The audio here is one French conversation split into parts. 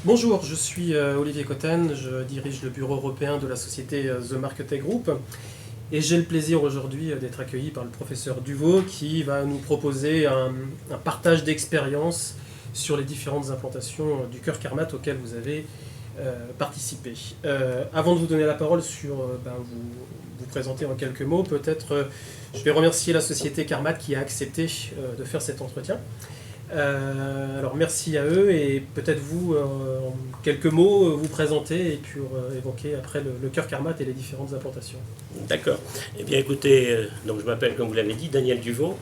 Bonjour, je suis Olivier Cotten, je dirige le bureau européen de la société The Marketech Group et j'ai le plaisir aujourd'hui d'être accueilli par le professeur Duvaux qui va nous proposer un partage d'expériences sur les différentes implantations du cœur Carmat auxquelles vous avez participé. Avant de vous donner la parole sur vous présenter en quelques mots, peut-être je vais remercier la société Carmat qui a accepté de faire cet entretien. Alors merci à eux et peut-être vous, en quelques mots, vous présenter et puis évoquer après le cœur Carmat et les différentes implantations. D'accord. Eh bien écoutez, donc je m'appelle, comme vous l'avez dit, Daniel Duvaux.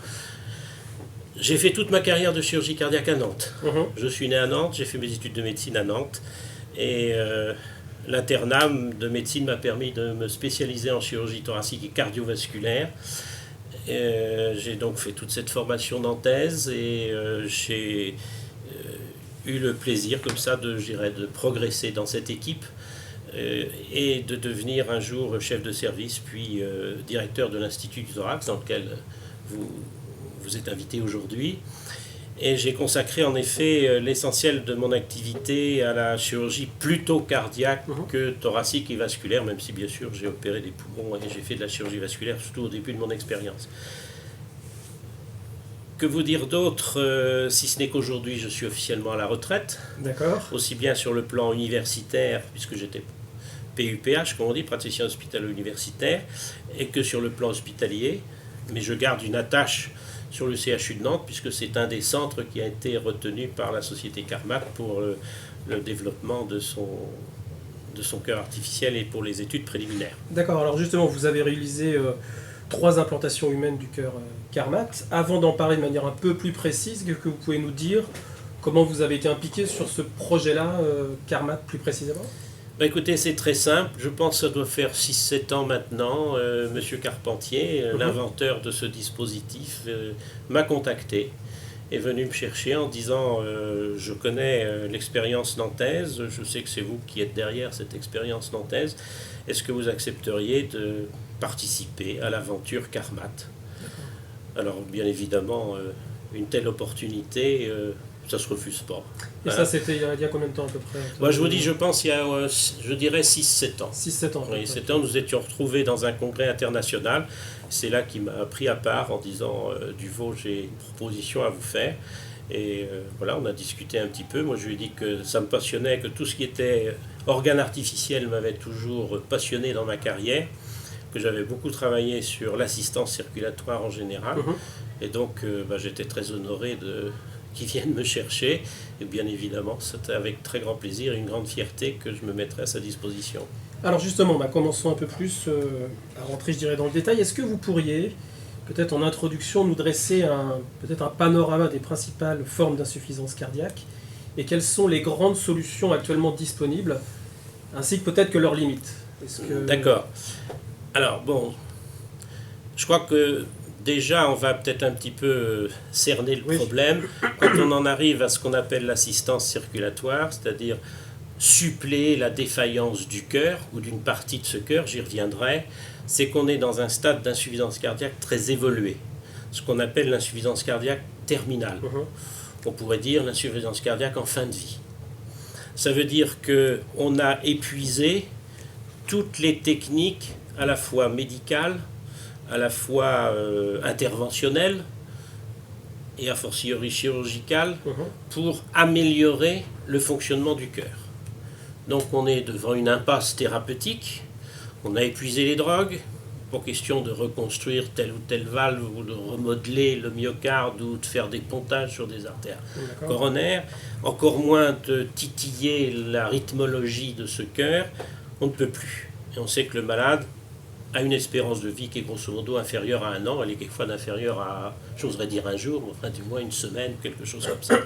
J'ai fait toute ma carrière de chirurgie cardiaque à Nantes. Je suis né à Nantes, j'ai fait mes études de médecine à Nantes. Et l'internat de médecine m'a permis de me spécialiser en chirurgie thoracique et cardiovasculaire. J'ai donc fait toute cette formation nantaise et j'ai eu le plaisir comme ça de progresser dans cette équipe et de devenir un jour chef de service puis directeur de l'Institut du thorax dans lequel vous êtes invité aujourd'hui. Et j'ai consacré en effet l'essentiel de mon activité à la chirurgie plutôt cardiaque que thoracique et vasculaire, même si bien sûr j'ai opéré des poumons et j'ai fait de la chirurgie vasculaire surtout au début de mon expérience. Que vous dire d'autre, si ce n'est qu'aujourd'hui je suis officiellement à la retraite. D'accord. Aussi bien sur le plan universitaire, puisque j'étais PUPH, comme on dit, praticien hospitalo-universitaire, et que sur le plan hospitalier. Mais je garde une attache sur le CHU de Nantes, puisque c'est un des centres qui a été retenu par la société Carmat pour le développement de son cœur artificiel et pour les études préliminaires. D'accord, alors justement, vous avez réalisé 3 implantations humaines du cœur Carmat. Avant d'en parler de manière un peu plus précise, est-ce que vous pouvez nous dire comment vous avez été impliqué sur ce projet-là, Carmat plus précisément ? Bah écoutez, c'est très simple. Je pense que ça doit faire 6-7 ans maintenant. Monsieur Carpentier, l'inventeur de ce dispositif, m'a contacté, est venu me chercher en disant je connais l'expérience nantaise, je sais que c'est vous qui êtes derrière cette expérience nantaise. Est-ce que vous accepteriez de participer à l'aventure Carmat ? Alors, bien évidemment, une telle opportunité, ça ne se refuse pas. Et ça, c'était il y a combien de temps à peu près ? Moi, je vous dis, je pense il y a, je dirais 6-7 ans. 6-7 ans. Oui, 7 ans, nous étions retrouvés dans un congrès international. C'est là qu'il m'a pris à part en disant Duvaux, j'ai une proposition à vous faire. Et voilà, on a discuté un petit peu. Moi, je lui ai dit que ça me passionnait, que tout ce qui était organe artificiel m'avait toujours passionné dans ma carrière, que j'avais beaucoup travaillé sur l'assistance circulatoire en général. Et donc, j'étais très honoré qu'ils viennent me chercher. Et bien évidemment, c'était avec très grand plaisir et une grande fierté que je me mettrai à sa disposition. Alors justement, commençons un peu plus à rentrer, je dirais, dans le détail. Est-ce que vous pourriez, peut-être en introduction, nous dresser peut-être un panorama des principales formes d'insuffisance cardiaque et quelles sont les grandes solutions actuellement disponibles, ainsi que peut-être que leurs limites ? D'accord. Alors, bon, je crois que déjà, on va peut-être un petit peu cerner le problème. Quand on en arrive à ce qu'on appelle l'assistance circulatoire, c'est-à-dire suppléer la défaillance du cœur ou d'une partie de ce cœur, j'y reviendrai, c'est qu'on est dans un stade d'insuffisance cardiaque très évolué, ce qu'on appelle l'insuffisance cardiaque terminale. On pourrait dire l'insuffisance cardiaque en fin de vie. Ça veut dire qu'on a épuisé toutes les techniques à la fois médicales, à la fois interventionnelles et a fortiori chirurgicales pour améliorer le fonctionnement du cœur. Donc on est devant une impasse thérapeutique, on a épuisé les drogues, pas question de reconstruire telle ou telle valve ou de remodeler le myocarde ou de faire des pontages sur des artères coronaires, encore moins de titiller la rythmologie de ce cœur, on ne peut plus. Et on sait que le malade a une espérance de vie qui est grosso modo inférieure à 1 an, elle est quelquefois inférieure à, j'oserais dire un jour, enfin du moins une semaine, quelque chose comme ça.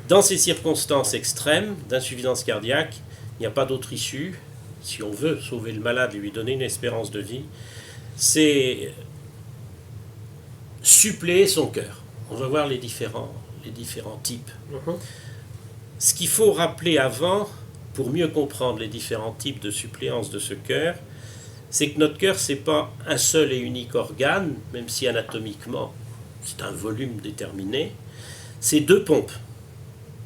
Dans ces circonstances extrêmes d'insuffisance cardiaque, il n'y a pas d'autre issue, si on veut sauver le malade et lui donner une espérance de vie, c'est suppléer son cœur. On va voir les différents types. Ce qu'il faut rappeler avant, pour mieux comprendre les différents types de suppléance de ce cœur, c'est que notre cœur, ce n'est pas un seul et unique organe, même si anatomiquement, c'est un volume déterminé. C'est 2 pompes.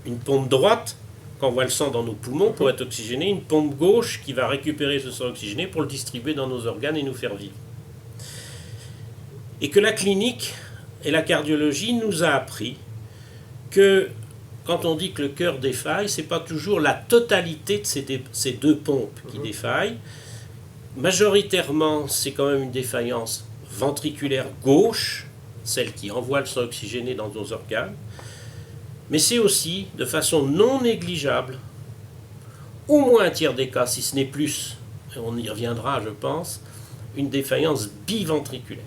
Une pompe droite quand on voit le sang dans nos poumons pour être oxygéné, une pompe gauche qui va récupérer ce sang oxygéné pour le distribuer dans nos organes et nous faire vivre. Et que la clinique et la cardiologie nous a appris que quand on dit que le cœur défaille, ce n'est pas toujours la totalité de ces deux pompes qui défaillent. Majoritairement, c'est quand même une défaillance ventriculaire gauche, celle qui envoie le sang oxygéné dans nos organes, mais c'est aussi, de façon non négligeable, au moins un tiers des cas, si ce n'est plus, et on y reviendra je pense, une défaillance biventriculaire.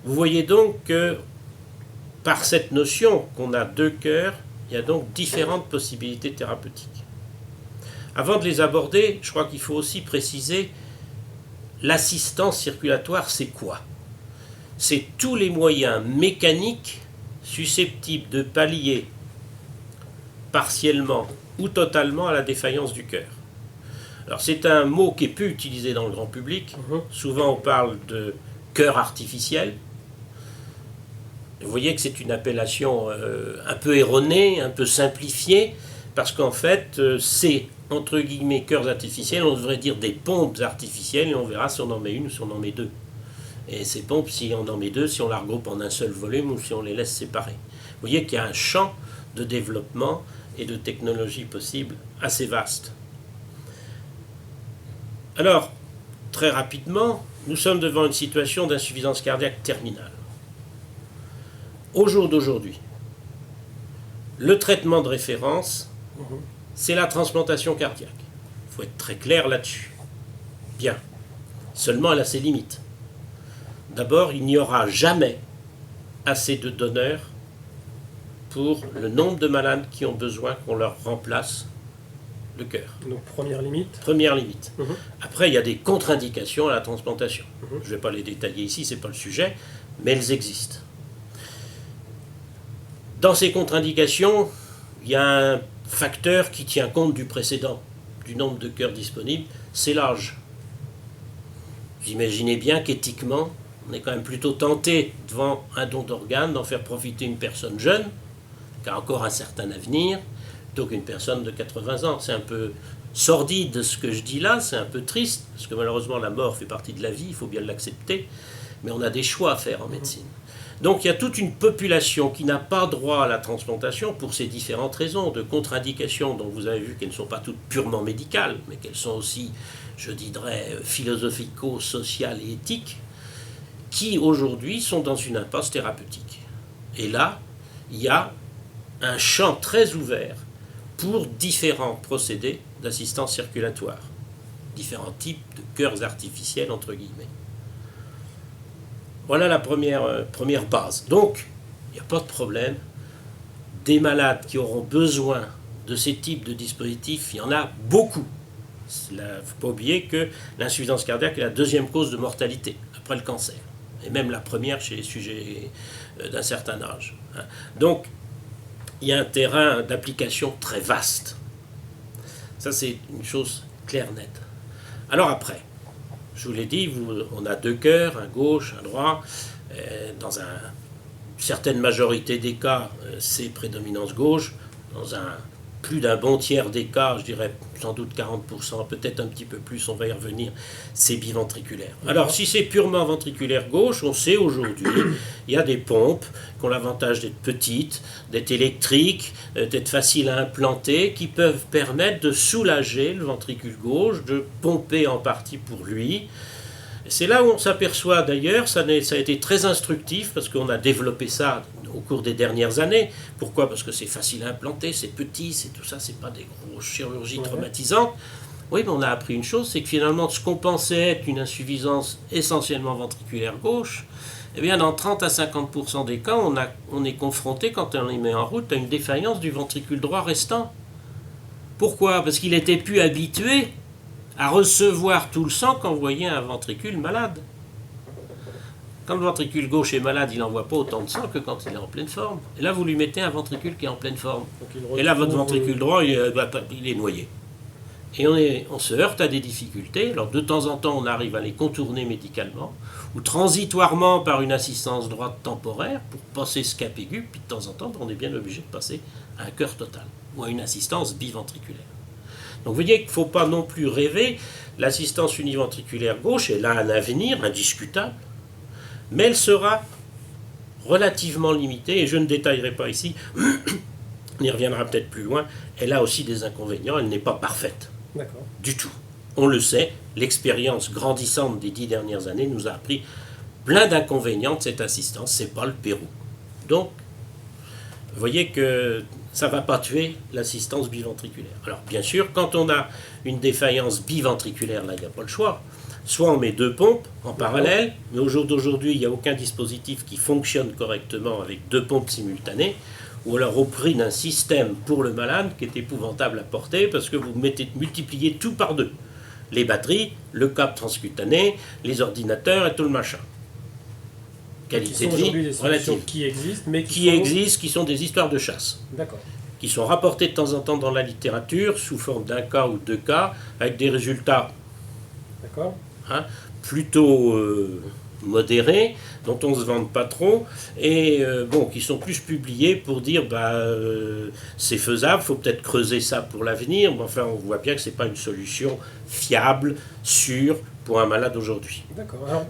Vous voyez donc que par cette notion qu'on a deux cœurs, il y a donc différentes possibilités thérapeutiques. Avant de les aborder, je crois qu'il faut aussi préciser l'assistance circulatoire, c'est quoi? C'est tous les moyens mécaniques susceptibles de pallier partiellement ou totalement à la défaillance du cœur. Alors c'est un mot qui est peu utilisé dans le grand public. Souvent on parle de cœur artificiel. Vous voyez que c'est une appellation un peu erronée, un peu simplifiée, parce qu'en fait c'est entre guillemets cœurs artificiels, on devrait dire des pompes artificielles, et on verra si on en met une ou si on en met deux. Et ces pompes, si on en met deux, si on la regroupe en un seul volume ou si on les laisse séparer. Vous voyez qu'il y a un champ de développement et de technologie possible assez vaste. Alors, très rapidement, nous sommes devant une situation d'insuffisance cardiaque terminale. Au jour d'aujourd'hui, le traitement de référence, c'est la transplantation cardiaque. Il faut être très clair là-dessus. Bien. Seulement, elle a ses limites. D'abord, il n'y aura jamais assez de donneurs pour le nombre de malades qui ont besoin qu'on leur remplace le cœur. Donc, première limite. Première limite. Après, il y a des contre-indications à la transplantation. Je ne vais pas les détailler ici, ce n'est pas le sujet, mais elles existent. Dans ces contre-indications, il y a un facteur qui tient compte du précédent, du nombre de cœurs disponibles, c'est l'âge. Vous imaginez bien qu'éthiquement, on est quand même plutôt tenté, devant un don d'organes, d'en faire profiter une personne jeune, qui a encore un certain avenir, plutôt qu'une personne de 80 ans. C'est un peu sordide ce que je dis là, c'est un peu triste, parce que malheureusement la mort fait partie de la vie, il faut bien l'accepter, mais on a des choix à faire en médecine. Donc il y a toute une population qui n'a pas droit à la transplantation pour ces différentes raisons de contre-indications dont vous avez vu qu'elles ne sont pas toutes purement médicales, mais qu'elles sont aussi, je dirais, philosophico-sociales et éthiques, qui aujourd'hui sont dans une impasse thérapeutique. Et là, il y a un champ très ouvert pour différents procédés d'assistance circulatoire, différents types de cœurs artificiels, entre guillemets. Voilà la première base. Donc, il n'y a pas de problème. Des malades qui auront besoin de ces types de dispositifs, il y en a beaucoup. Il ne faut pas oublier que l'insuffisance cardiaque est la deuxième cause de mortalité, après le cancer. Et même la première chez les sujets d'un certain âge. Donc, il y a un terrain d'application très vaste. Ça, c'est une chose claire, nette. Alors après, je vous l'ai dit, on a deux cœurs, un gauche, un droit. Dans une certaine majorité des cas, c'est prédominance gauche. Dans plus d'un bon tiers des cas, je dirais sans doute 40%, peut-être un petit peu plus, on va y revenir, c'est biventriculaire. Alors si c'est purement ventriculaire gauche, on sait aujourd'hui, il y a des pompes qui ont l'avantage d'être petites, d'être électriques, d'être faciles à implanter, qui peuvent permettre de soulager le ventricule gauche, de pomper en partie pour lui. C'est là où on s'aperçoit d'ailleurs, ça a été très instructif parce qu'on a développé ça au cours des dernières années. Pourquoi? Parce que c'est facile à implanter, c'est petit, c'est tout ça, c'est pas des grosses chirurgies traumatisantes. Oui, mais on a appris une chose, c'est que finalement ce qu'on pensait être une insuffisance essentiellement ventriculaire gauche, eh bien dans 30 à 50% des cas, on est confronté, quand on les met en route, à une défaillance du ventricule droit restant. Pourquoi? Parce qu'il était plus habitué à recevoir tout le sang qu'envoyait un ventricule malade. Quand le ventricule gauche est malade, il n'envoie pas autant de sang que quand il est en pleine forme. Et là, vous lui mettez un ventricule qui est en pleine forme. Et là, votre ventricule droit, il est noyé. Et on se heurte à des difficultés. Alors, de temps en temps, on arrive à les contourner médicalement, ou transitoirement par une assistance droite temporaire, pour passer ce cap aigu, puis de temps en temps, on est bien obligé de passer à un cœur total. ou à une assistance biventriculaire. Donc vous voyez qu'il ne faut pas non plus rêver. L'assistance univentriculaire gauche, elle a un avenir indiscutable, mais elle sera relativement limitée, et je ne détaillerai pas ici, on y reviendra peut-être plus loin, elle a aussi des inconvénients, elle n'est pas parfaite. D'accord. Du tout. On le sait, l'expérience grandissante des 10 dernières années nous a appris plein d'inconvénients de cette assistance, c'est pas le Pérou. Donc, vous voyez que ça ne va pas tuer l'assistance biventriculaire. Alors, bien sûr, quand on a une défaillance biventriculaire, là, il n'y a pas le choix. Soit on met 2 pompes en parallèle, mais au jour d'aujourd'hui, il n'y a aucun dispositif qui fonctionne correctement avec 2 pompes simultanées, ou alors au prix d'un système pour le malade qui est épouvantable à porter parce que vous multipliez tout par 2. Les batteries, le câble transcutané, les ordinateurs et tout le machin. Qualité de vie relative. Qui existent, mais qui sont des histoires de chasse. D'accord. Qui sont rapportées de temps en temps dans la littérature sous forme d'un cas ou 2 cas, avec des résultats plutôt modérés, dont on ne se vante pas trop, et qui sont plus publiés pour dire c'est faisable, il faut peut-être creuser ça pour l'avenir, mais enfin on voit bien que ce n'est pas une solution fiable, sûre, pour un malade aujourd'hui.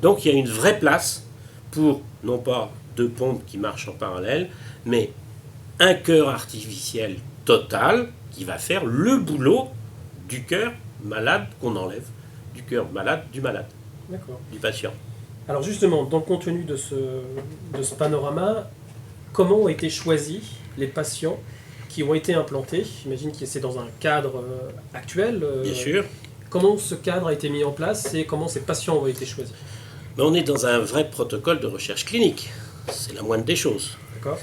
Donc il y a une vraie place pour, non pas 2 pompes qui marchent en parallèle, mais un cœur artificiel total qui va faire le boulot du cœur malade qu'on enlève, du cœur malade du malade, du patient. Alors justement, dans le contenu de ce panorama, comment ont été choisis les patients qui ont été implantés? J'imagine que c'est dans un cadre actuel. Bien sûr. Comment ce cadre a été mis en place et comment ces patients ont été choisis? Mais on est dans un vrai protocole de recherche clinique. C'est la moindre des choses. D'accord.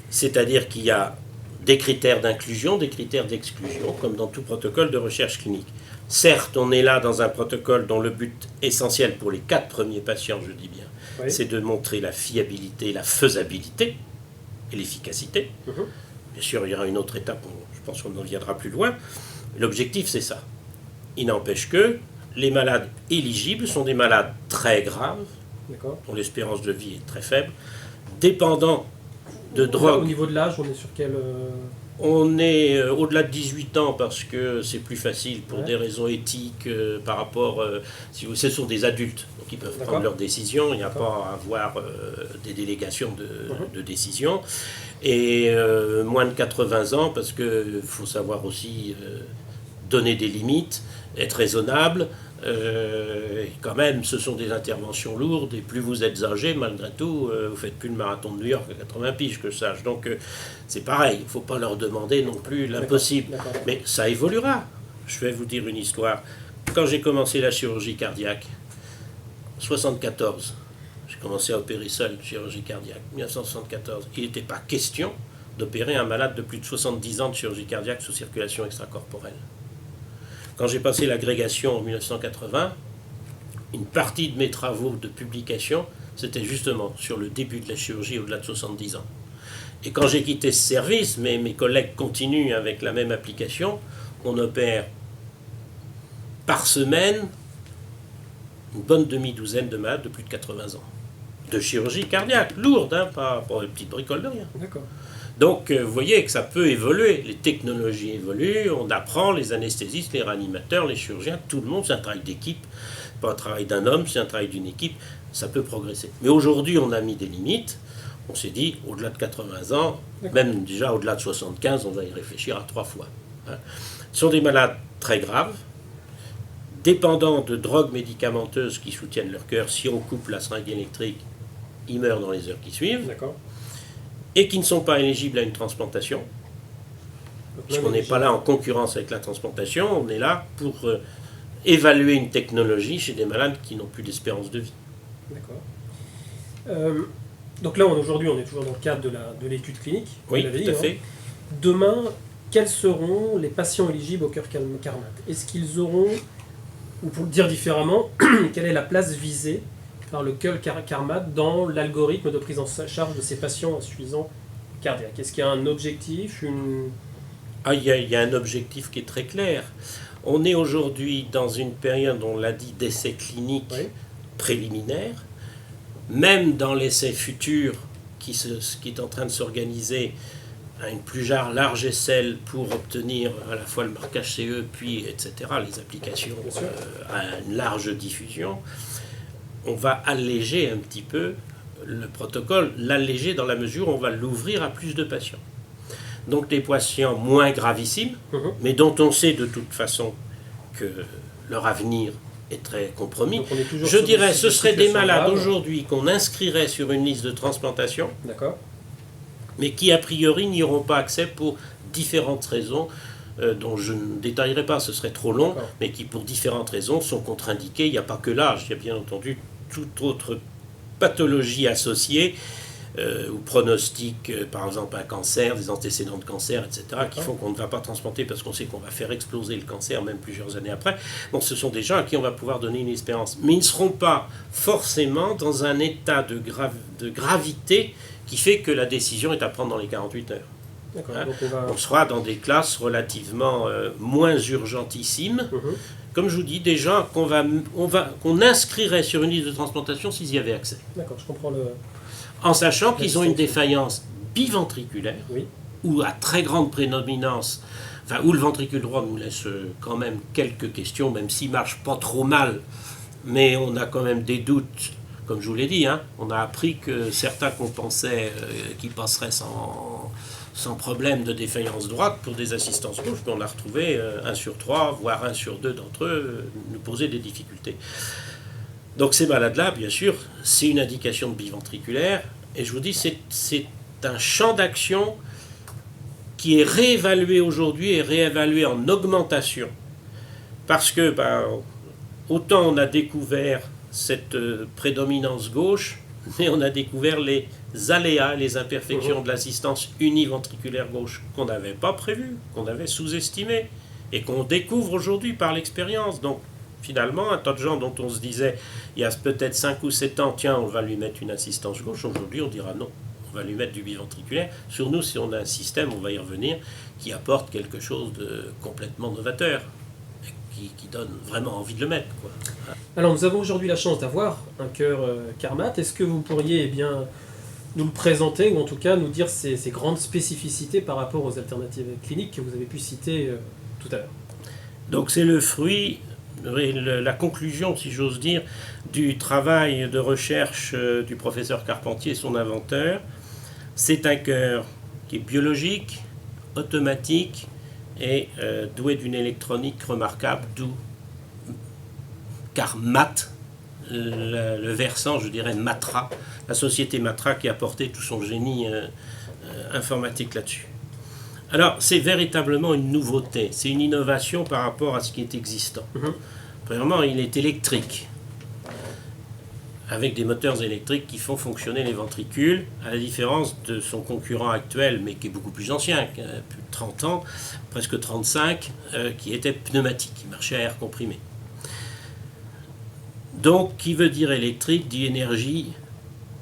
C'est-à-dire qu'il y a des critères d'inclusion, des critères d'exclusion, comme dans tout protocole de recherche clinique. Certes, on est là dans un protocole dont le but essentiel pour les 4 premiers patients, je dis bien, c'est de montrer la fiabilité, la faisabilité et l'efficacité. Bien sûr, il y aura une autre étape, je pense qu'on en viendra plus loin. L'objectif, c'est ça. Il n'empêche que les malades éligibles sont des malades très graves, dont l'espérance de vie est très faible, dépendants de drogue. Au niveau de l'âge, on est sur quel... On est au-delà de 18 ans parce que c'est plus facile pour des raisons éthiques par rapport... ce sont des adultes, donc ils peuvent prendre leurs décisions, il n'y a pas à avoir des délégations de décision. Et moins de 80 ans parce qu'il faut savoir aussi donner des limites, être raisonnable. Quand même, ce sont des interventions lourdes et plus vous êtes âgé, malgré tout, vous ne faites plus le marathon de New York à 80 piges, que je sache. Donc c'est pareil, il ne faut pas leur demander non plus l'impossible. Mais ça évoluera. Je vais vous dire une histoire. Quand j'ai commencé la chirurgie cardiaque, en 1974, j'ai commencé à opérer seul, chirurgie cardiaque, 1974. Il n'était pas question d'opérer un malade de plus de 70 ans de chirurgie cardiaque sous circulation extracorporelle. Quand j'ai passé l'agrégation en 1980, une partie de mes travaux de publication, c'était justement sur le début de la chirurgie au-delà de 70 ans. Et quand j'ai quitté ce service, mais mes collègues continuent avec la même application, on opère par semaine une bonne demi-douzaine de malades de plus de 80 ans. De chirurgie cardiaque, lourde, pas une petite bricole de rien. D'accord. Donc, vous voyez que ça peut évoluer. Les technologies évoluent, on apprend, les anesthésistes, les réanimateurs, les chirurgiens, tout le monde, c'est un travail d'équipe. Pas un travail d'un homme, c'est un travail d'une équipe. Ça peut progresser. Mais aujourd'hui, on a mis des limites. On s'est dit, au-delà de 80 ans, même déjà au-delà de 75, on va y réfléchir à 3 fois. Ce sont des malades très graves, dépendants de drogues médicamenteuses qui soutiennent leur cœur. Si on coupe la seringue électrique, ils meurent dans les heures qui suivent. D'accord. Et qui ne sont pas éligibles à une transplantation, puisqu'on n'est pas là en concurrence avec la transplantation, on est là pour évaluer une technologie chez des malades qui n'ont plus d'espérance de vie. D'accord. Donc là, aujourd'hui, on est toujours dans le cadre de l'étude clinique. Oui, tout à fait. Demain, quels seront les patients éligibles au cœur Carmat? Est-ce qu'ils auront, ou pour le dire différemment, quelle est la place visée par le cœur Carmat dans l'algorithme de prise en charge de ces patients insuffisants cardiaques? Est-ce qu'il y a un objectif, il y a un objectif qui est très clair. On est aujourd'hui dans une période, on l'a dit, d'essais cliniques préliminaires. Même dans l'essai futur qui est en train de s'organiser, à une plus large échelle pour obtenir à la fois le marquage CE, puis etc., les applications à une large diffusion, on va alléger un petit peu le protocole, l'alléger dans la mesure où on va l'ouvrir à plus de patients. Donc des patients moins gravissimes, mais dont on sait de toute façon que leur avenir est très compromis. Je dirais, ce seraient des malades aujourd'hui qu'on inscrirait sur une liste de transplantation, mais qui a priori n'y auront pas accès pour différentes raisons, dont je ne détaillerai pas, ce serait trop long, mais qui pour différentes raisons sont contre-indiquées. Il n'y a pas que l'âge, il y a bien entendu toute autre pathologie associée, ou pronostic, par exemple un cancer, des antécédents de cancer, etc., qui font qu'on ne va pas transplanter parce qu'on sait qu'on va faire exploser le cancer même plusieurs années après. Donc ce sont des gens à qui on va pouvoir donner une espérance. Mais ils ne seront pas forcément dans un état de gravité qui fait que la décision est à prendre dans les 48 heures. Hein? Donc on sera dans des classes relativement moins urgentissimes. Comme je vous dis, des gens qu'on inscrirait sur une liste de transplantation s'ils y avaient accès. D'accord, je comprends le... En sachant qu'ils ont une défaillance biventriculaire, ou à très grande prédominance, enfin, où le ventricule droit nous laisse quand même quelques questions, même s'il ne marche pas trop mal, mais on a quand même des doutes, comme je vous l'ai dit, hein, on a appris que certains qu'on pensait qu'ils passeraient sans problème de défaillance droite pour des assistances gauche, mais on a retrouvé 1 sur 3, voire 1 sur 2 d'entre eux nous poser des difficultés. Donc ces malades-là, bien sûr, c'est une indication de biventriculaire, et je vous dis, c'est un champ d'action qui est réévalué aujourd'hui et réévalué en augmentation. Parce que, autant on a découvert cette prédominance gauche, mais on a découvert les aléas, les imperfections de l'assistance univentriculaire gauche qu'on n'avait pas prévues, qu'on avait sous-estimées, et qu'on découvre aujourd'hui par l'expérience. Donc, finalement, un tas de gens dont on se disait, il y a peut-être 5 ou 7 ans, tiens, on va lui mettre une assistance gauche, aujourd'hui on dira non, on va lui mettre du biventriculaire. Sur nous, si on a un système, on va y revenir, qui apporte quelque chose de complètement novateur, et qui donne vraiment envie de le mettre, quoi. Alors nous avons aujourd'hui la chance d'avoir un cœur Carmat. Est-ce que vous pourriez nous le présenter, ou en tout cas nous dire ses grandes spécificités par rapport aux alternatives cliniques que vous avez pu citer tout à l'heure? Donc c'est le fruit... la conclusion, si j'ose dire, du travail de recherche du professeur Carpentier, son inventeur. C'est un cœur qui est biologique, automatique et doué d'une électronique remarquable, d'où Carmat, le versant, je dirais, Matra, la société Matra qui a apporté tout son génie informatique là-dessus. Alors, c'est véritablement une nouveauté, c'est une innovation par rapport à ce qui est existant. Premièrement, il est électrique, avec des moteurs électriques qui font fonctionner les ventricules, à la différence de son concurrent actuel, mais qui est beaucoup plus ancien, qui a plus de 30 ans, presque 35, qui était pneumatique, qui marchait à air comprimé. Donc, qui veut dire électrique, dit énergie,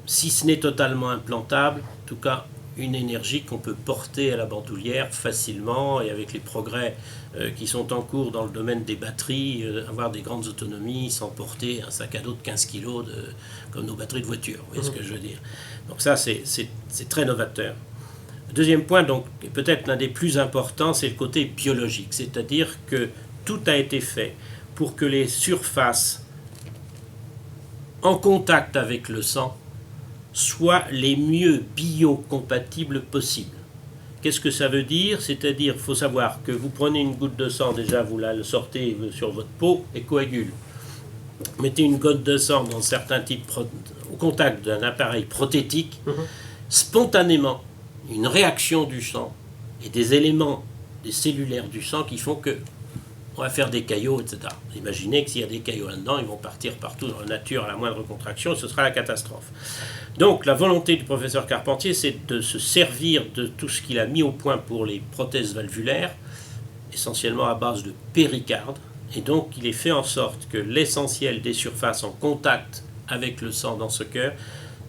si ce n'est totalement implantable, en tout cas, une énergie qu'on peut porter à la bandoulière facilement, et avec les progrès qui sont en cours dans le domaine des batteries, avoir des grandes autonomies sans porter un sac à dos de 15 kg comme nos batteries de voiture, vous voyez ce que je veux dire. Donc ça, c'est très novateur. Deuxième point, donc, peut-être l'un des plus importants, c'est le côté biologique, c'est-à-dire que tout a été fait pour que les surfaces en contact avec le sang soient les mieux biocompatibles possibles. Qu'est-ce que ça veut dire? C'est-à-dire, il faut savoir que vous prenez une goutte de sang, déjà vous la sortez sur votre peau et coagule. Mettez une goutte de sang dans certains types au contact d'un appareil prothétique, spontanément, une réaction du sang et des éléments des cellulaires du sang qui font que on va faire des caillots, etc. Imaginez que s'il y a des caillots là-dedans, ils vont partir partout dans la nature à la moindre contraction et ce sera la catastrophe. Donc la volonté du professeur Carpentier, c'est de se servir de tout ce qu'il a mis au point pour les prothèses valvulaires, essentiellement à base de péricarde, et donc il est fait en sorte que l'essentiel des surfaces en contact avec le sang dans ce cœur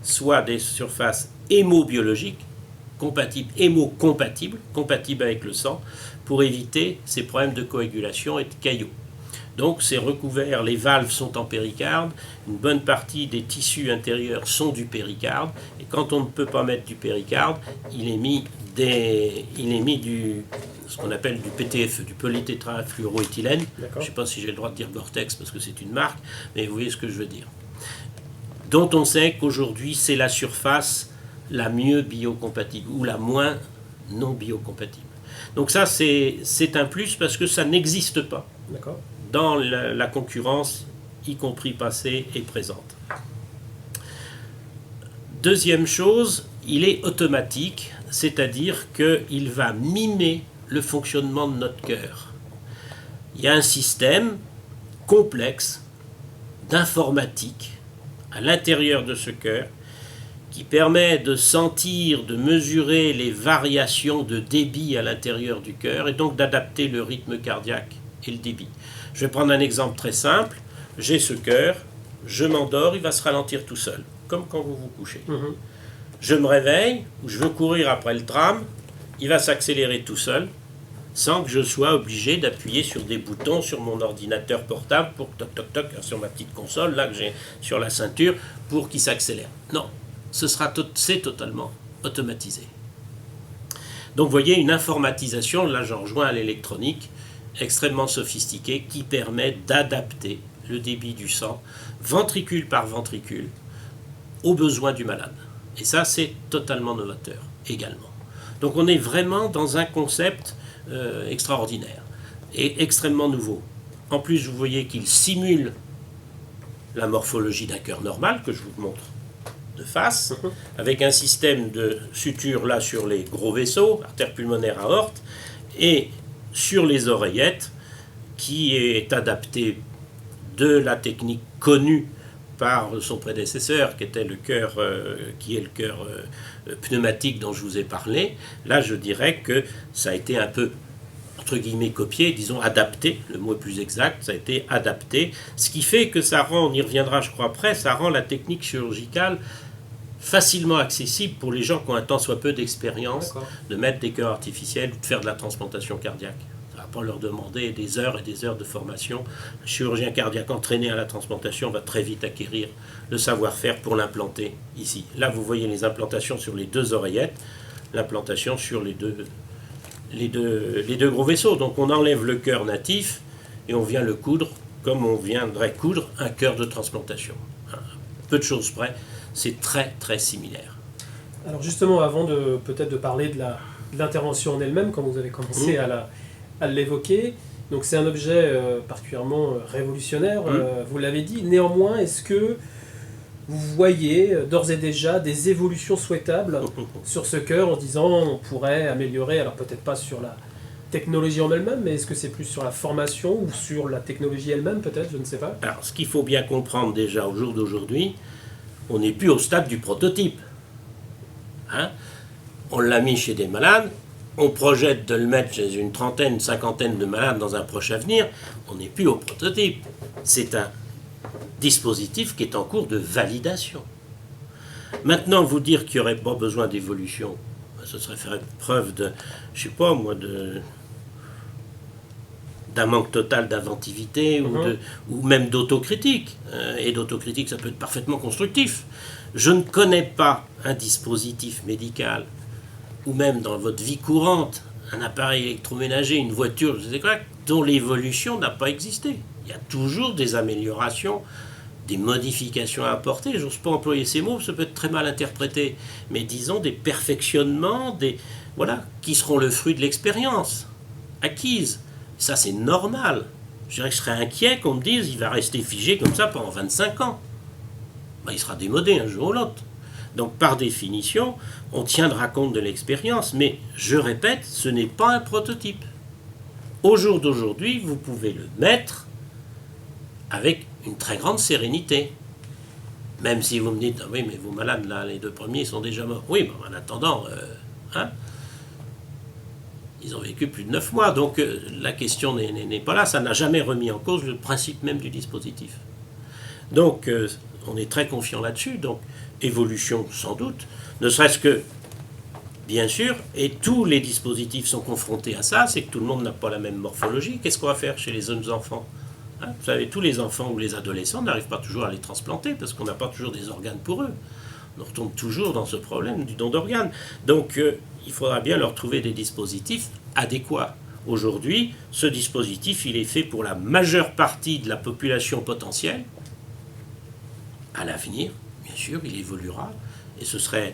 soient des surfaces hémobiologiques, compatibles avec le sang, pour éviter ces problèmes de coagulation et de caillots. Donc c'est recouvert, les valves sont en péricarde, une bonne partie des tissus intérieurs sont du péricarde, et quand on ne peut pas mettre du péricarde, il est mis ce qu'on appelle du PTF, du polytétrafluoroéthylène. Je ne sais pas si j'ai le droit de dire Gore-Tex parce que c'est une marque, mais vous voyez ce que je veux dire. Dont on sait qu'aujourd'hui c'est la surface la mieux biocompatible ou la moins non biocompatible. Donc ça c'est un plus parce que ça n'existe pas dans la concurrence, y compris passée et présente. Deuxième chose, il est automatique, c'est-à-dire qu'il va mimer le fonctionnement de notre cœur. Il y a un système complexe d'informatique à l'intérieur de ce cœur qui permet de sentir, de mesurer les variations de débit à l'intérieur du cœur et donc d'adapter le rythme cardiaque et le débit. Je vais prendre un exemple très simple. J'ai ce cœur, je m'endors, il va se ralentir tout seul, comme quand vous vous couchez. Je me réveille, ou je veux courir après le tram, il va s'accélérer tout seul, sans que je sois obligé d'appuyer sur des boutons sur mon ordinateur portable, pour toc toc toc, sur ma petite console, là que j'ai sur la ceinture, pour qu'il s'accélère. Non, c'est totalement automatisé. Donc vous voyez une informatisation, là j'en rejoins à l'électronique, extrêmement sophistiquée, qui permet d'adapter le débit du sang, ventricule par ventricule, aux besoins du malade. Et ça, c'est totalement novateur également. Donc on est vraiment dans un concept extraordinaire et extrêmement nouveau. En plus, vous voyez qu'il simule la morphologie d'un cœur normal, que je vous montre de face, avec un système de suture là sur les gros vaisseaux, artère pulmonaire, aorte, et sur les oreillettes, qui est adapté de la technique connue par son prédécesseur, qui est le cœur pneumatique dont je vous ai parlé. Là, je dirais que ça a été un peu, entre guillemets, copié, disons adapté, le mot est plus exact, ça a été adapté, ce qui fait que ça rend, on y reviendra je crois après, ça rend la technique chirurgicale facilement accessible pour les gens qui ont un tant soit peu d'expérience de mettre des cœurs artificiels ou de faire de la transplantation cardiaque. Ça ne va pas leur demander des heures et des heures de formation. Un chirurgien cardiaque entraîné à la transplantation va très vite acquérir le savoir-faire pour l'implanter ici. Là, vous voyez les implantations sur les deux oreillettes, l'implantation sur les deux gros vaisseaux. Donc on enlève le cœur natif et on vient le coudre comme on viendrait coudre un cœur de transplantation. Peu de choses près, c'est très très similaire. Alors justement, avant peut-être de parler de l'intervention en elle-même, comme vous avez commencé à l'évoquer, donc c'est un objet particulièrement révolutionnaire, vous l'avez dit. Néanmoins, est-ce que vous voyez d'ores et déjà des évolutions souhaitables sur ce cœur, en disant on pourrait améliorer, alors peut-être pas sur la technologie en elle-même, mais est-ce que c'est plus sur la formation ou sur la technologie elle-même peut-être, je ne sais pas. Alors ce qu'il faut bien comprendre déjà au jour d'aujourd'hui, on n'est plus au stade du prototype. On l'a mis chez des malades, on projette de le mettre chez une trentaine, une cinquantaine de malades dans un proche avenir, on n'est plus au prototype. C'est un dispositif qui est en cours de validation. Maintenant, vous dire qu'il n'y aurait pas besoin d'évolution, ce serait faire preuve de, je sais pas moi, d'un manque total d'inventivité ou même d'autocritique. Et d'autocritique, ça peut être parfaitement constructif. Je ne connais pas un dispositif médical, ou même dans votre vie courante, un appareil électroménager, une voiture, je sais quoi, dont l'évolution n'a pas existé. Il y a toujours des améliorations, des modifications à apporter. Je n'ose pas employer ces mots, ça peut être très mal interprété, mais disons des perfectionnements, qui seront le fruit de l'expérience acquise. Ça, c'est normal. Je dirais que je serais inquiet qu'on me dise il va rester figé comme ça pendant 25 ans. Il sera démodé un jour ou l'autre. Donc, par définition, on tiendra compte de l'expérience, mais je répète, ce n'est pas un prototype. Au jour d'aujourd'hui, vous pouvez le mettre avec une très grande sérénité. Même si vous me dites, oui, mais vos malades, là, les deux premiers sont déjà morts. Oui, mais en attendant, ils ont vécu plus de 9 mois, donc la question n'est pas là, ça n'a jamais remis en cause le principe même du dispositif. Donc, on est très confiant là-dessus, donc évolution sans doute, ne serait-ce que, bien sûr, et tous les dispositifs sont confrontés à ça, c'est que tout le monde n'a pas la même morphologie. Qu'est-ce qu'on va faire chez les jeunes enfants? Hein, vous savez, tous les enfants ou les adolescents n'arrivent pas toujours à les transplanter parce qu'on n'a pas toujours des organes pour eux. On retombe toujours dans ce problème du don d'organes. Donc, il faudra bien leur trouver des dispositifs adéquats. Aujourd'hui, ce dispositif, il est fait pour la majeure partie de la population potentielle. À l'avenir, bien sûr, il évoluera. Et ce serait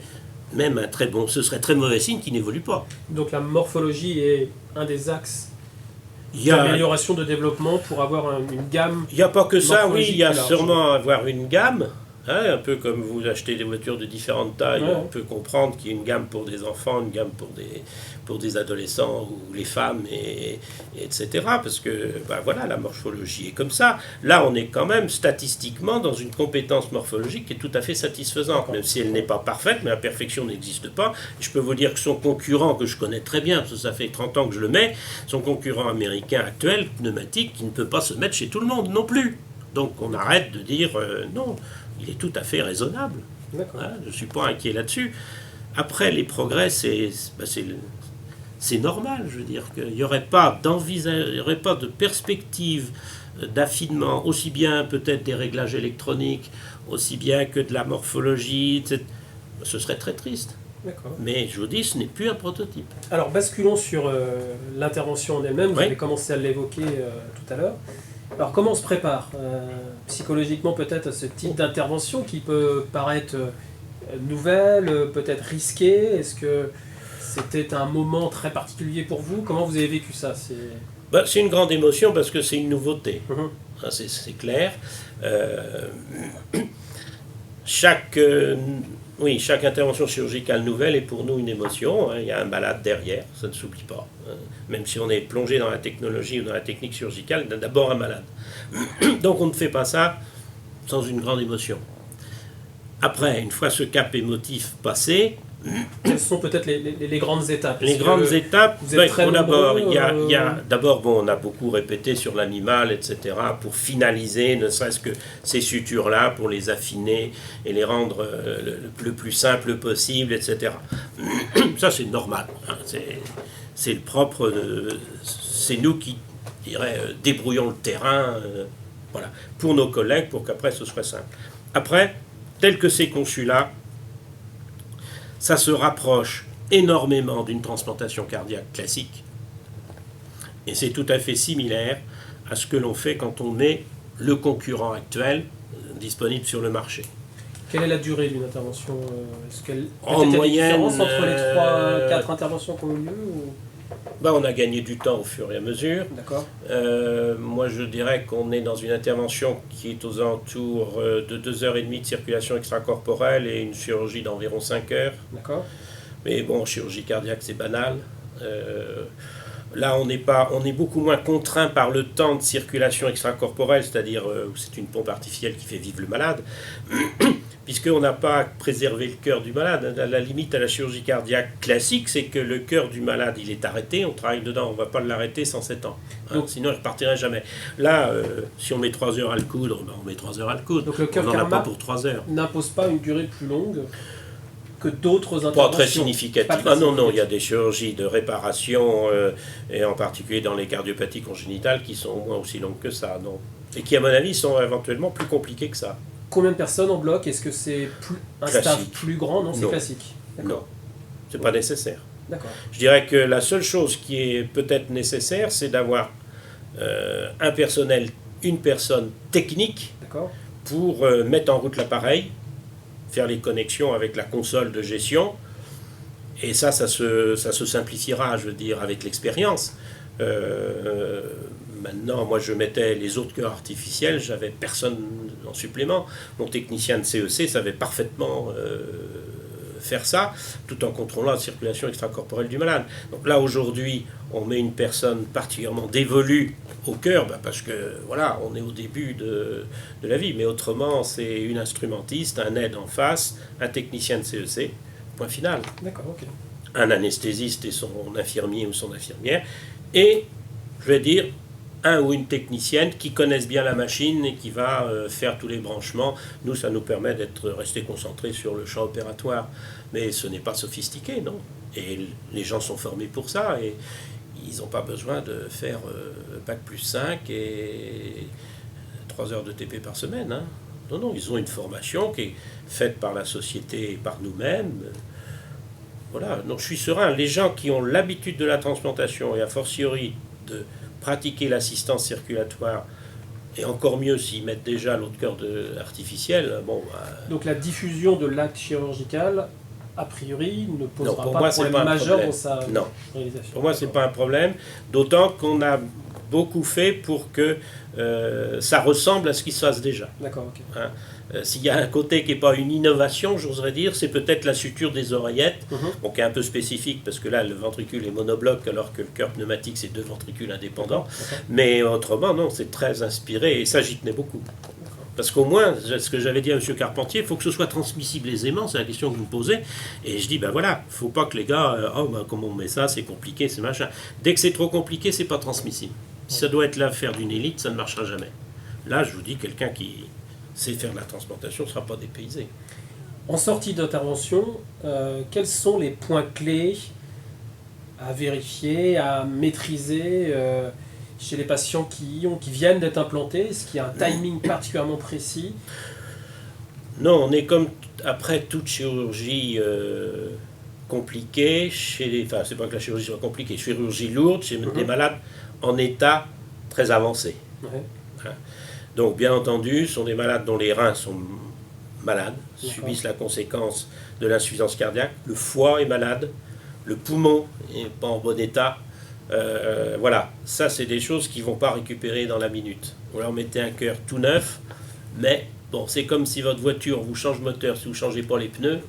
même ce serait très mauvais signe qu'il n'évolue pas. Donc la morphologie est un des axes d'amélioration de développement pour avoir une gamme. Il n'y a pas que ça, oui, il y a sûrement avoir une gamme. Hein, un peu comme vous achetez des voitures de différentes tailles, on peut comprendre qu'il y a une gamme pour des enfants, une gamme pour des adolescents ou les femmes, etc. Parce que voilà, la morphologie est comme ça. Là, on est quand même statistiquement dans une compétence morphologique qui est tout à fait satisfaisante, même si elle n'est pas parfaite, mais la perfection n'existe pas. Je peux vous dire que son concurrent, que je connais très bien, parce que ça fait 30 ans que je le mets, son concurrent américain actuel, pneumatique, qui ne peut pas se mettre chez tout le monde non plus. Donc on arrête de dire non. Il est tout à fait raisonnable. Hein, je ne suis pas inquiet là-dessus. Après, les progrès, c'est normal. Je veux dire qu'il n'y aurait pas de perspective d'affinement, aussi bien peut-être des réglages électroniques, aussi bien que de la morphologie, etc. Ce serait très triste. Mais je vous dis, ce n'est plus un prototype. Alors, basculons sur l'intervention en elle-même. Vous avez commencé à l'évoquer tout à l'heure. Alors comment on se prépare psychologiquement peut-être à ce type d'intervention qui peut paraître nouvelle, peut-être risquée? Est-ce que c'était un moment très particulier pour vous? Comment vous avez vécu ça? C'est une grande émotion parce que c'est une nouveauté. C'est clair. Chaque intervention chirurgicale nouvelle est pour nous une émotion. Il y a un malade derrière, ça ne s'oublie pas. Même si on est plongé dans la technologie ou dans la technique chirurgicale, il y a d'abord un malade. Donc on ne fait pas ça sans une grande émotion. Après, une fois ce cap émotif passé... Quelles sont peut-être les grandes étapes? Les grandes étapes, d'abord, on a beaucoup répété sur l'animal, etc., pour finaliser, ne serait-ce que ces sutures-là, pour les affiner et les rendre le plus simple possible, etc. Ça, c'est normal. Hein, c'est le propre c'est nous qui, je dirais, débrouillons le terrain, voilà, pour nos collègues, pour qu'après ce soit simple. Après, tel que c'est conçu là, ça se rapproche énormément d'une transplantation cardiaque classique. Et c'est tout à fait similaire à ce que l'on fait quand on est le concurrent actuel disponible sur le marché. Quelle est la durée d'une intervention? Est-ce qu'elle en moyenne, différence entre les 3-4 interventions qui ont eu lieu ou... On a gagné du temps au fur et à mesure. D'accord. Moi, je dirais qu'on est dans une intervention qui est aux alentours de 2h30 de circulation extracorporelle et une chirurgie d'environ 5 heures. D'accord. Mais bon, chirurgie cardiaque, c'est banal. Là, on est beaucoup moins contraint par le temps de circulation extracorporelle, c'est-à-dire c'est une pompe artificielle qui fait vivre le malade, puisqu'on n'a pas à préserver le cœur du malade. À la limite, à la chirurgie cardiaque classique, c'est que le cœur du malade, il est arrêté, on travaille dedans, on ne va pas l'arrêter sans 7 ans. Hein, sinon, il ne repartirait jamais. Là, si on met 3 heures à le coudre, on met 3 heures à le coudre. Donc le cœur on n'en a pas pour 3 heures. N'impose pas une durée plus longue que d'autres interventions. Pas très significative. Non, il y a des chirurgies de réparation, et en particulier dans les cardiopathies congénitales, qui sont au moins aussi longues que ça, non. Et qui, à mon avis, sont éventuellement plus compliquées que ça. Combien de personnes en bloc? Est-ce que c'est un staff plus grand? Non, c'est classique. Non, c'est pas nécessaire. D'accord. Je dirais que la seule chose qui est peut-être nécessaire, c'est d'avoir un personnel, une personne technique pour mettre en route l'appareil, faire les connexions avec la console de gestion, et ça se simplifiera, je veux dire, avec l'expérience. Maintenant, moi, je mettais les autres cœurs artificiels, j'avais personne en supplément. Mon technicien de CEC savait parfaitement faire ça, tout en contrôlant la circulation extracorporelle du malade. Donc là, aujourd'hui, on met une personne particulièrement dévolue au cœur, parce que, voilà, on est au début de la vie. Mais autrement, c'est une instrumentiste, un aide en face, un technicien de CEC, point final. D'accord, ok. Un anesthésiste et son infirmier ou son infirmière, et, je vais dire, un ou une technicienne qui connaissent bien la machine et qui va faire tous les branchements. Nous, ça nous permet d'être restés concentrés sur le champ opératoire. Mais ce n'est pas sophistiqué, non. Et les gens sont formés pour ça. Et ils n'ont pas besoin de faire Bac plus 5 et 3 heures de TP par semaine. Hein. Non, non, ils ont une formation qui est faite par la société et par nous-mêmes. Voilà, donc je suis serein. Les gens qui ont l'habitude de la transplantation et a fortiori de pratiquer l'assistance circulatoire, et encore mieux s'ils mettent déjà l'autre cœur artificiel, bon... Donc la diffusion de l'acte chirurgical, a priori, ne posera non, pas de problème majeur dans sa réalisation. Pour moi, ce n'est pas un problème, d'autant qu'on a beaucoup fait pour que ça ressemble à ce qui se passe déjà. D'accord, ok. Hein. S'il y a un côté qui n'est pas une innovation, j'oserais dire, c'est peut-être la suture des oreillettes, bon, qui est un peu spécifique, parce que là, le ventricule est monobloc, alors que le cœur pneumatique, c'est 2 ventricules indépendants. Mais autrement, non, c'est très inspiré, et ça, j'y tenais beaucoup. Parce qu'au moins, ce que j'avais dit à M. Carpentier, il faut que ce soit transmissible aisément, c'est la question que vous me posez. Et je dis, ben voilà, il ne faut pas que les gars, comment on met ça, c'est compliqué, c'est machin. Dès que c'est trop compliqué, c'est pas transmissible. Si ça doit être l'affaire d'une élite, ça ne marchera jamais. Là, je vous dis, quelqu'un qui sait faire de la transplantation ne sera pas dépaysé. En sortie d'intervention, quels sont les points clés à vérifier, à maîtriser chez les patients qui viennent d'être implantés? Est-ce qu'il y a un timing particulièrement précis? Non, on est comme après toute chirurgie compliquée, enfin, c'est pas que la chirurgie soit compliquée, chirurgie lourde, chez des malades en état très avancé. Hein. Donc, bien entendu, ce sont des malades dont les reins sont malades, subissent la conséquence de l'insuffisance cardiaque, le foie est malade, le poumon n'est pas en bon état. Voilà, ça c'est des choses qui ne vont pas récupérer dans la minute. Vous leur mettez un cœur tout neuf, mais bon, c'est comme si votre voiture vous change le moteur, si vous ne changez pas les pneus,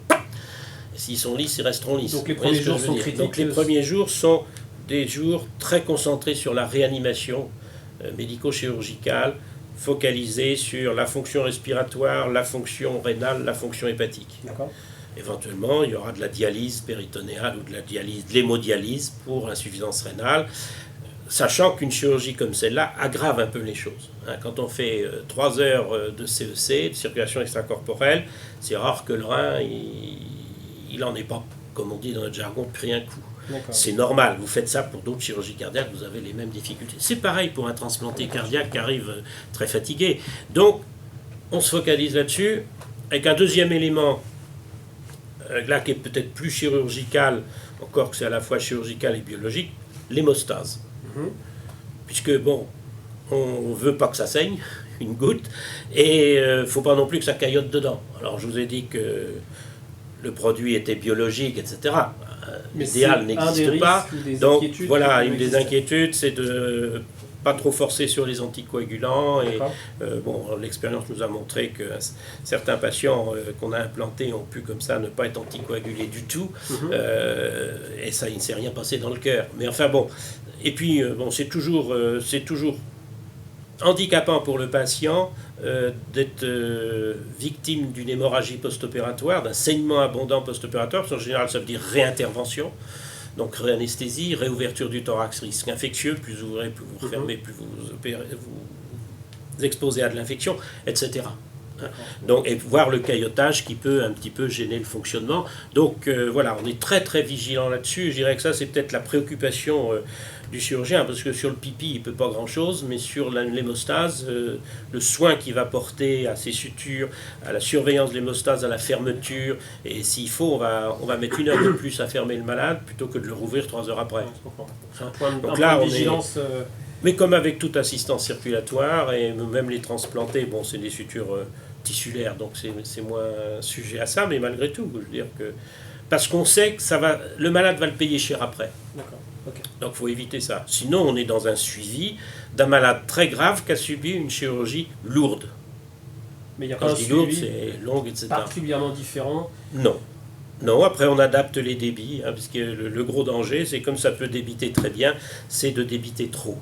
s'ils sont lisses, ils resteront lisses. Donc les premiers jours sont critiques. Donc les premiers jours sont des jours très concentrés sur la réanimation médico-chirurgicale, focalisés sur la fonction respiratoire, la fonction rénale, la fonction hépatique. D'accord. Éventuellement, il y aura de la dialyse péritonéale ou de l'hémodialyse pour l'insuffisance rénale, sachant qu'une chirurgie comme celle-là aggrave un peu les choses. Quand on fait 3 heures de CEC, de circulation extracorporelle, c'est rare que le rein, il n'en est pas, comme on dit dans notre jargon, pris un coup. C'est normal, vous faites ça pour d'autres chirurgies cardiaques, vous avez les mêmes difficultés. C'est pareil pour un transplanté cardiaque qui arrive très fatigué. Donc, on se focalise là-dessus, avec un deuxième élément, là qui est peut-être plus chirurgical, encore que c'est à la fois chirurgical et biologique, l'hémostase. Puisque, bon, on ne veut pas que ça saigne, une goutte, et il ne faut pas non plus que ça caillote dedans. Alors, je vous ai dit que le produit était biologique, etc. L'idéal n'existe pas. Donc voilà, une des inquiétudes, c'est de pas trop forcer sur les anticoagulants. Et bon, l'expérience nous a montré que certains patients qu'on a implantés ont pu comme ça ne pas être anticoagulés du tout. Et ça, il ne s'est rien passé dans le cœur. Mais enfin bon, et puis bon, c'est toujours handicapant pour le patient d'être victime d'une hémorragie post-opératoire, d'un saignement abondant post-opératoire. En général, ça veut dire réintervention, donc réanesthésie, réouverture du thorax, risque infectieux, plus vous ouvrez, plus vous refermez, plus vous exposez à de l'infection, etc. Donc, et voir le caillotage qui peut un petit peu gêner le fonctionnement. Donc voilà, on est très très vigilant là-dessus. Je dirais que ça, c'est peut-être la préoccupation du chirurgien, parce que sur le pipi, il ne peut pas grand-chose, mais sur l'hémostase, le soin qu'il va porter à ses sutures, à la surveillance de l'hémostase, à la fermeture, et s'il faut, on va mettre 1 heure de plus à fermer le malade, plutôt que de le rouvrir 3 heures après. C'est un point Donc là, de vigilance. Mais comme avec toute assistance circulatoire, et même les transplantés, bon, c'est des sutures tissulaires, donc c'est moins sujet à ça, mais malgré tout, je veux dire que... Parce qu'on sait que le malade va le payer cher après. D'accord. Okay. Donc il faut éviter ça. Sinon, on est dans un suivi d'un malade très grave qui a subi une chirurgie lourde. Mais il y a Quand pas je un dis lourde, suivi c'est longue, etc. particulièrement différent. Non. Non, après on adapte les débits, parce que le gros danger, c'est comme ça peut débiter très bien, c'est de débiter trop.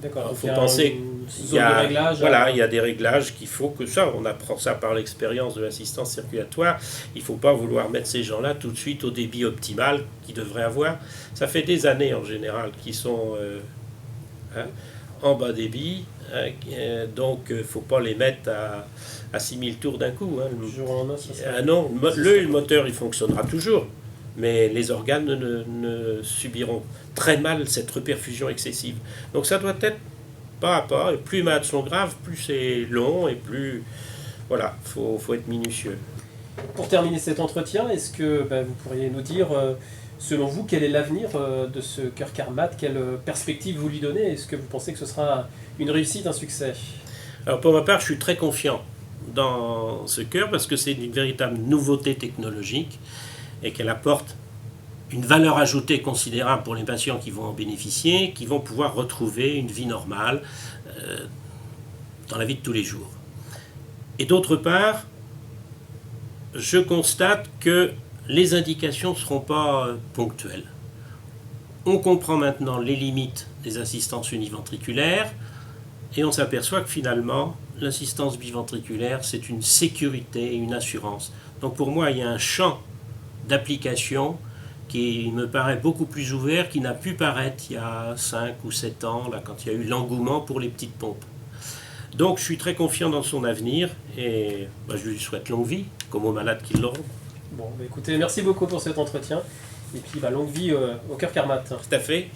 D'accord. Il faut penser qu'il y a des réglages qu'il faut que ça, on apprend ça par l'expérience de l'assistance circulatoire. Il ne faut pas vouloir mettre ces gens-là tout de suite au débit optimal qu'ils devraient avoir. Ça fait des années en général qu'ils sont en bas débit, donc il ne faut pas les mettre à 6000 tours d'un coup. Du jour au lendemain, ça non, le moteur il fonctionnera toujours, mais les organes ne subiront très mal cette reperfusion excessive. Donc ça doit être pas à pas, et plus les malades sont graves, plus c'est long, et plus... Voilà, faut être minutieux. Pour terminer cet entretien, est-ce que vous pourriez nous dire, selon vous, quel est l'avenir de ce cœur Carmat? Quelle perspective vous lui donnez? Est-ce que vous pensez que ce sera une réussite, un succès? Alors pour ma part, je suis très confiant dans ce cœur parce que c'est une véritable nouveauté technologique et qu'elle apporte une valeur ajoutée considérable pour les patients qui vont en bénéficier, qui vont pouvoir retrouver une vie normale dans la vie de tous les jours. Et d'autre part, je constate que les indications ne seront pas ponctuelles. On comprend maintenant les limites des assistances univentriculaires et on s'aperçoit que finalement, l'assistance biventriculaire, c'est une sécurité et une assurance. Donc pour moi, il y a un champ d'application qui me paraît beaucoup plus ouvert, qui n'a pu paraître il y a 5 ou 7 ans, là, quand il y a eu l'engouement pour les petites pompes. Donc je suis très confiant dans son avenir et je lui souhaite longue vie, comme aux malades qui l'auront. Bon, écoutez, merci beaucoup pour cet entretien et puis longue vie au cœur Carmat. Tout à fait.